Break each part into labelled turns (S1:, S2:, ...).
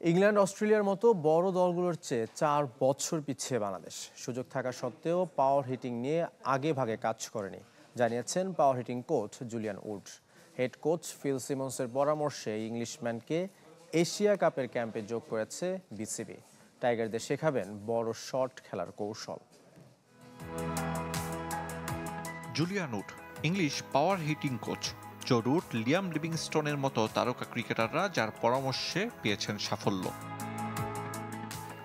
S1: England অস্ট্রেলিয়ার মতো বড় দলগুলোর চেয়ে 4 বছর পিছিয়ে বাংলাদেশ। সুযোগ থাকা সত্ত্বেও পাওয়ার হিটিং নিয়ে আগে ভাগে কাজ করেনি, জানিয়েছেন power hitting coach Julian Wood. Head coach Phil সিমন্সের পরামর্শে ইংলিশম্যানকে এশিয়া কাপের ক্যাম্পে যোগ করেছে বিসিবি। টাইগারদের শেখাবেন বড় শট খেলার কৌশল।
S2: Julian Wood English power hitting coach. Joe Root, Liam লিভিংস্টোনের মতো তারকা ক্রিকেটাররা যার পরামর্শে পেয়েছেন সাফল্য।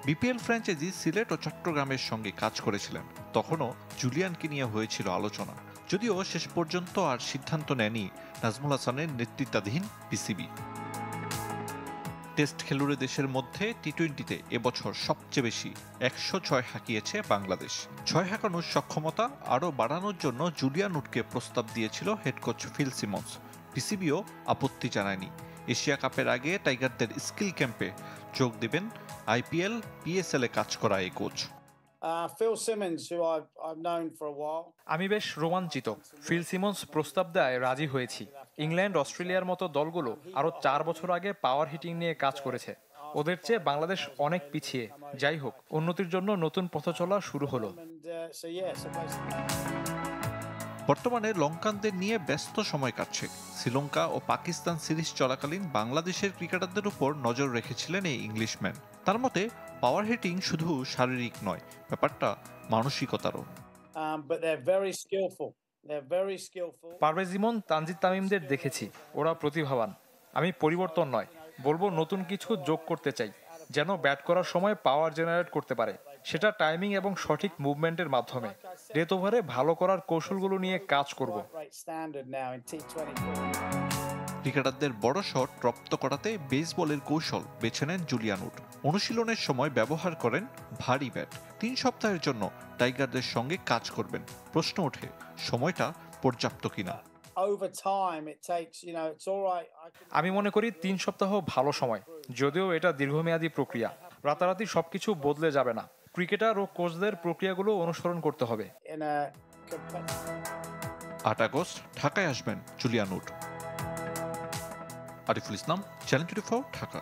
S2: বিপিএল ফ্র্যাঞ্চাইজি সিলেট ও চট্টগ্রামের সঙ্গে কাজ করেছিলেন, তখনও জুলিয়ানকে নিয়ে হয়েছিল আলোচনা, যদিও শেষ পর্যন্ত আর সিদ্ধান্ত নেয়নি নাজমুল হাসানের নেতৃত্বাধীন বিসিবি। টেস্ট খেলুড়ে দেশের মধ্যে টি-20তে এবছর সবচেয়ে বেশি 106 হাঁকিয়েছে বাংলাদেশ। 6 হাঁকানোর সক্ষমতা আরও বাড়ানোর জন্য জুলিয়ান উডকে প্রস্তাব দিয়েছিল হেড কোচ ফিল সিমন্স। বিসিবিও আপত্তি জানায়নি। এশিয়া কাপের আগে টাইগারদের স্কিল ক্যাম্পে যোগ দেবেন আইপিএল, পিএসএল এ কাজ করা এই কোচ।
S3: আমি বেশ রোমাঞ্চিত। ফিল সিমন্স প্রস্তাব দেয় রাজি হয়েছি। ইংল্যান্ড, অস্ট্রেলিয়ার মতো দলগুলো আরও 4 বছর আগে পাওয়ার হিটিং নিয়ে কাজ করেছে। ওদের চেয়ে বাংলাদেশ অনেক পিছিয়ে। যাই হোক, উন্নতির জন্য নতুন পথ চলা শুরু হলো।
S2: বর্তমানে লঙ্কানদের নিয়ে ব্যস্ত সময় কাটছে। শ্রীলঙ্কা ও পাকিস্তান সিরিজ চলাকালীন বাংলাদেশের ক্রিকেটারদের উপর নজর রেখেছিলেন এই ইংলিশম্যান। তার মতে পাওয়ার হিটিং শুধু শারীরিক নয়, ব্যাপারটা মানসিকতারও।
S3: পারভেজ ইমন, তানজিদ তামিমদের দেখেছি, ওরা প্রতিভাবান। আমি পরিবর্তন নয়, বলবো নতুন কিছু যোগ করতে চাই, যেন ব্যাট করার সময় পাওয়ার জেনারেট করতে পারে। সেটা টাইমিং এবং সঠিক মুভমেন্টের মাধ্যমে। ডেথ ওভারে ভালো করার কৌশলগুলো নিয়ে কাজ করব।
S2: ক্রিকেটারদের বড় শট রপ্ত করাতে বেসবলের কৌশল বেছে নেন জুলিয়ান উড। অনুশীলনের সময় ব্যবহার করেন ভারী ব্যাট। 3 সপ্তাহের জন্য টাইগারদের সঙ্গে কাজ করবেন। প্রশ্ন ওঠে, সময়টা পর্যাপ্ত কিনা।
S3: আমি মনে করি 3 সপ্তাহ ভালো সময়, যদিও এটা দীর্ঘমেয়াদী প্রক্রিয়া। রাতারাতি সবকিছু বদলে যাবে না। ক্রিকেটার ও কোচদের প্রক্রিয়াগুলো অনুসরণ করতে হবে।
S2: 8 আগস্ট ঢাকায় আসবেন Julian would. Ariful Islam, channel 24, Dhaka.